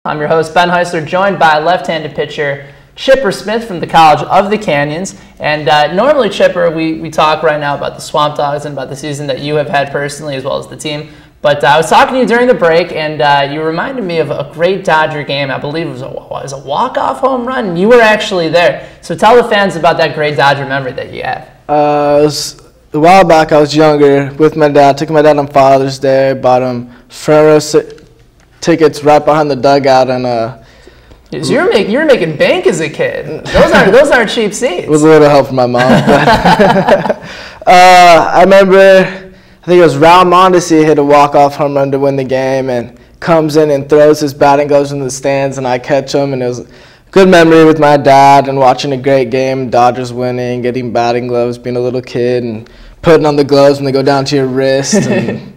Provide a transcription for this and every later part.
I'm your host, Ben Heisler, joined by left-handed pitcher Chipper Smith from the College of the Canyons. And normally, Chipper, we talk right now about the SwampDogs and about the season that you have had personally as well as the team. But I was talking to you during the break, and you reminded me of a great Dodger game. I believe it was a walk-off home run. You were actually there. So tell the fans about that great Dodger memory that you have. It was a while back. I was younger with my dad. Took my dad on Father's Day. Bought him front row tickets right behind the dugout, and so you were making bank as a kid. Those aren't cheap seats. With a little help from my mom. But I remember, I think it was Raul Mondesi hit a walk-off home run to win the game, and comes in and throws his bat and goes in the stands, and I catch him, and it was a good memory with my dad and watching a great game, Dodgers winning, getting batting gloves, being a little kid, and putting on the gloves when they go down to your wrist. And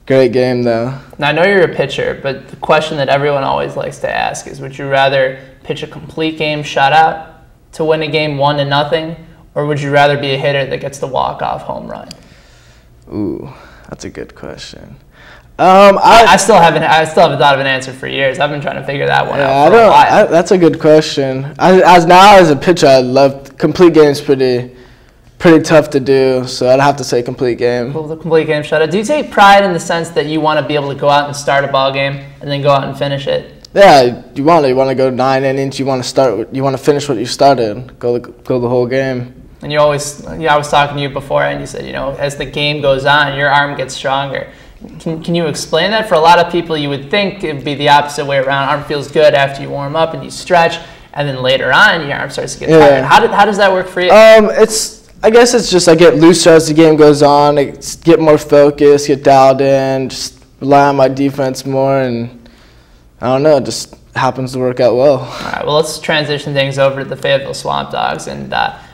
great game, though. Now, I know you're a pitcher, but the question that everyone always likes to ask is, would you rather pitch a complete game shutout to win a game 1-0, or would you rather be a hitter that gets the walk-off home run? Ooh, that's a good question. I still haven't thought of an answer for years. I've been trying to figure that one out for a while. That's a good question. As a pitcher, I love complete games. Pretty tough to do, so I'd have to say complete game. Well, the complete game shutout. Do you take pride in the sense that you want to be able to go out and start a ball game and then go out and finish it? Yeah, you want to go 9 innings. You want to finish what you started. Go the whole game. And I was talking to you before, and you said, as the game goes on, your arm gets stronger. Can you explain that? For a lot of people, you would think it would be the opposite way around. Arm feels good after you warm up and you stretch, and then later on, your arm starts to get tired. How does that work for you? I guess it's just I get looser as the game goes on. I get more focused, get dialed in, just rely on my defense more, and I don't know, it just happens to work out well. All right, well, let's transition things over to the Fayetteville SwampDogs. And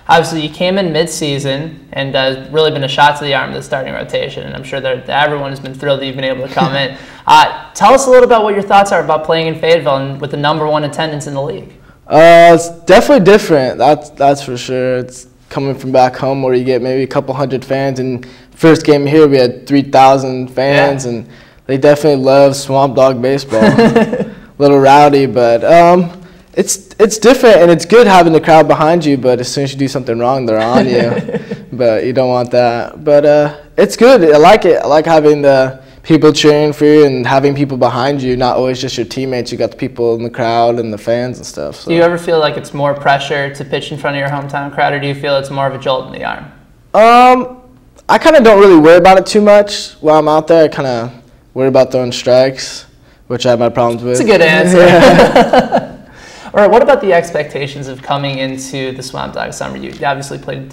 obviously, you came in mid-season, and really been a shot to the arm of the starting rotation, and I'm sure that everyone has been thrilled that you've been able to come in. Tell us a little about what your thoughts are about playing in Fayetteville and with the #1 attendance in the league. It's definitely different, that's for sure. It's coming from back home where you get maybe a couple hundred fans, and first game here we had 3,000 fans, and they definitely love Swamp Dog baseball. A little rowdy, but it's different, and it's good having the crowd behind you, but as soon as you do something wrong, they're on you. But you don't want that. But it's good. I like it. I like having the people cheering for you and having people behind you, not always just your teammates. You got the people in the crowd and the fans and stuff. So. Do you ever feel like it's more pressure to pitch in front of your hometown crowd, or do you feel it's more of a jolt in the arm? I kind of don't really worry about it too much while I'm out there. I kind of worry about throwing strikes, which I have my problems with. That's a good answer. All right, what about the expectations of coming into the SwampDogs summer? You obviously played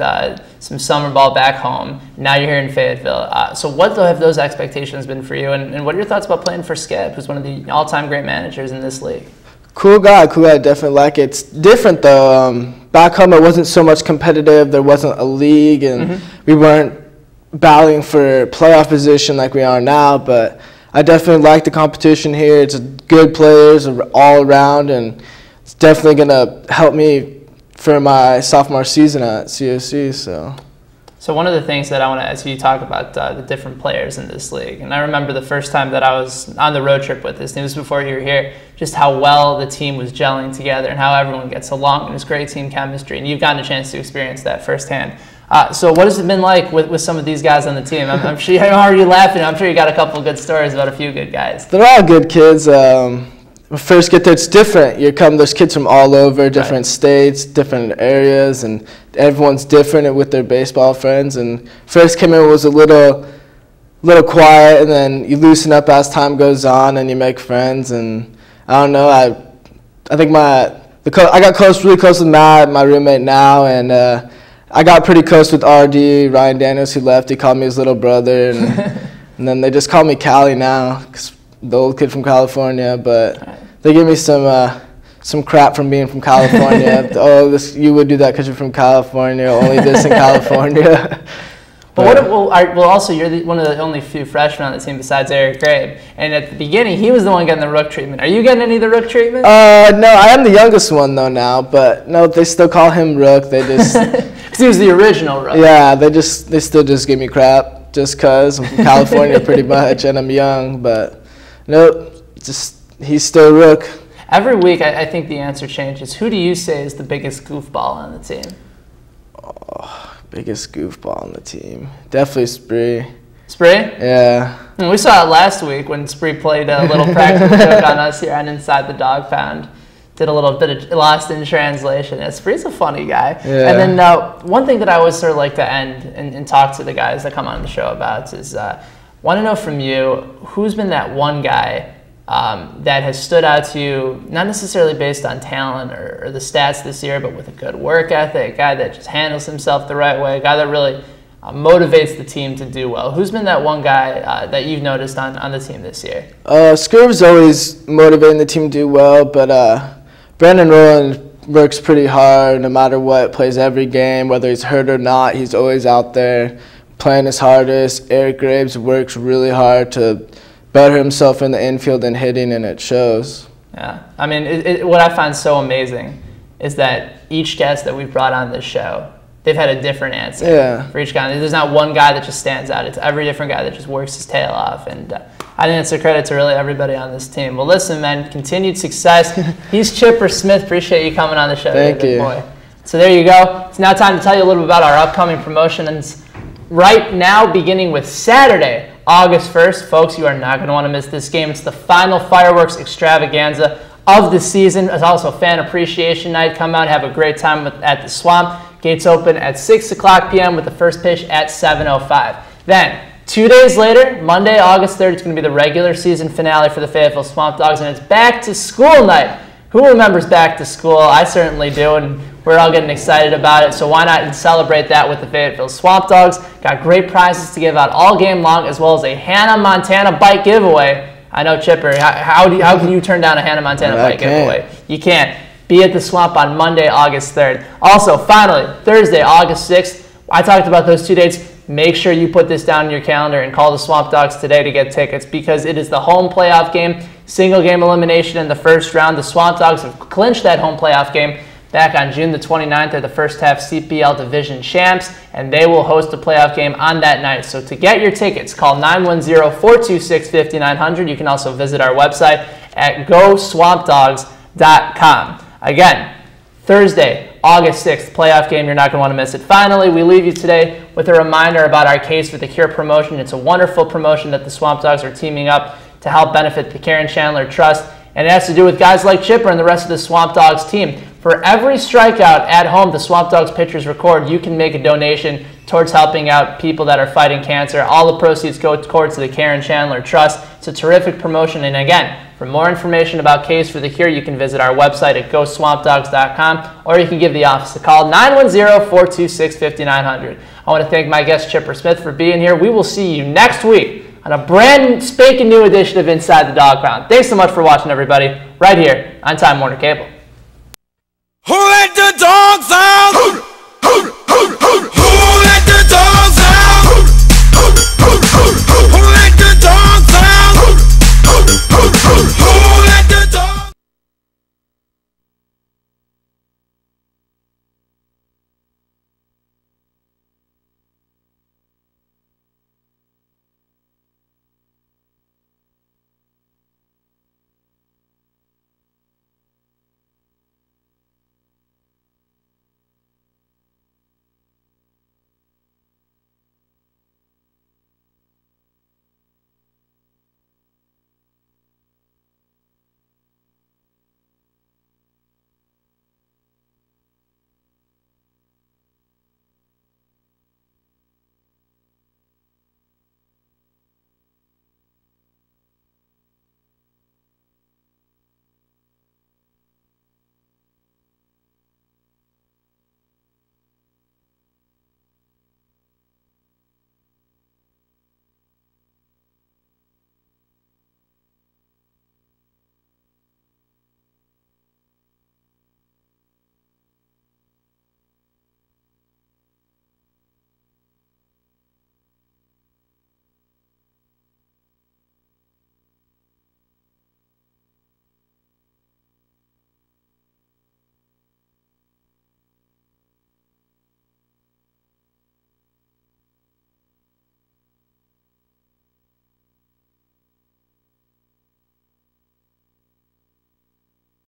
some summer ball back home. Now you're here in Fayetteville. So what have those expectations been for you? And what are your thoughts about playing for Skip, who's one of the all-time great managers in this league? Cool guy, definitely like it. It's different, though. Back home, it wasn't so much competitive. There wasn't a league, and we weren't battling for playoff position like we are now. But I definitely like the competition here. It's good players all around, and it's definitely going to help me for my sophomore season at CSC. So one of the things that I want to ask you talk about the different players in this league. And I remember the first time that I was on the road trip with this, and it was before you were here, just how well the team was gelling together and how everyone gets along, and it's great team chemistry. And you've gotten a chance to experience that firsthand. So what has it been like with some of these guys on the team? I'm sure you're already laughing. I'm sure you got a couple of good stories about a few good guys. They're all good kids. When we first get there, it's different. There's kids from all over, different states, different areas, and everyone's different with their baseball friends. And first came in was a little quiet, and then you loosen up as time goes on, and you make friends. And I don't know, I think I got really close with Matt, my roommate now, and I got pretty close with RD, Ryan Daniels, who left. He called me his little brother, and then they just call me Cali now, 'cause the old kid from California, but they give me some crap from being from California. You would do that because you're from California, only this in California. Also, you're one of the only few freshmen on the team besides Eric Grabe, and at the beginning, he was the one getting the Rook treatment. Are you getting any of the Rook treatment? No, I am the youngest one though now, but no, they still call him Rook. They just because he was the original Rook. Yeah, they still just give me crap just because I'm from California pretty much, and I'm young, but no, he's still Rook. Every week, I think the answer changes. Who do you say is the biggest goofball on the team? Oh, biggest goofball on the team. Definitely Spree. Spree? Yeah. We saw it last week when Spree played a little practical joke on us here on Inside the Dog Pound. Did a little bit of Lost in Translation. Yeah, Spree's a funny guy. Yeah. And then one thing that I always sort of like to end and talk to the guys that come on the show about is want to know from you, who's been that one guy that has stood out to you, not necessarily based on talent or the stats this year, but with a good work ethic, a guy that just handles himself the right way, a guy that really motivates the team to do well. Who's been that one guy that you've noticed on the team this year? Scriv's always motivating the team to do well, but Brandon Rowland works pretty hard no matter what, plays every game, whether he's hurt or not, he's always out there playing his hardest. Eric Graves works really hard to better himself in the infield and hitting, and it shows. Yeah, I mean, what I find so amazing is that each guest that we've brought on this show, they've had a different answer for each guy. There's not one guy that just stands out. It's every different guy that just works his tail off. And I think it's a credit to really everybody on this team. Well, listen, man, continued success. He's Chipper Smith. Appreciate you coming on the show. Thank you. Boy. So there you go. It's now time to tell you a little bit about our upcoming promotions. Right now, beginning with Saturday, August 1st, folks, you are not going to want to miss this game. It's the final fireworks extravaganza of the season. It's also fan appreciation night. Come out and have a great time at the Swamp. Gates open at 6 o'clock p.m. with the first pitch at 7:05. Then, 2 days later, Monday, August 3rd, it's going to be the regular season finale for the Fayetteville SwampDogs, and it's back to school night. Who remembers back to school? I certainly do, and we're all getting excited about it, so why not celebrate that with the Fayetteville SwampDogs? Got great prizes to give out all game long, as well as a Hannah Montana bike giveaway. I know, Chipper, how can you turn down a Hannah Montana bike giveaway? You can't. Be at the Swamp on Monday, August 3rd. Also, finally, Thursday, August 6th. I talked about those 2 dates. Make sure you put this down in your calendar and call the SwampDogs today to get tickets, because it is the home playoff game, single game elimination in the first round. The SwampDogs have clinched that home playoff game back on June the 29th. They're the first half CPL Division champs, and they will host a playoff game on that night. So to get your tickets, call 910-426-5900. You can also visit our website at GoSwampDogs.com. Again, Thursday, August 6th, playoff game. You're not going to want to miss it. Finally, we leave you today with a reminder about our Case for the Cure promotion. It's a wonderful promotion that the SwampDogs are teaming up to help benefit the Karen Chandler Trust, and it has to do with guys like Chipper and the rest of the SwampDogs team. For every strikeout at home the SwampDogs pitchers record, you can make a donation towards helping out people that are fighting cancer. All the proceeds go towards the Karen Chandler Trust. It's a terrific promotion, and again, for more information about Case for the Cure, you can visit our website at GoSwampDogs.com, or you can give the office a call, 910-426-5900. I want to thank my guest, Chipper Smith, for being here. We will see you next week on a brand spanking new edition of Inside the Dog Pound. Thanks so much for watching, everybody, right here on Time Warner Cable.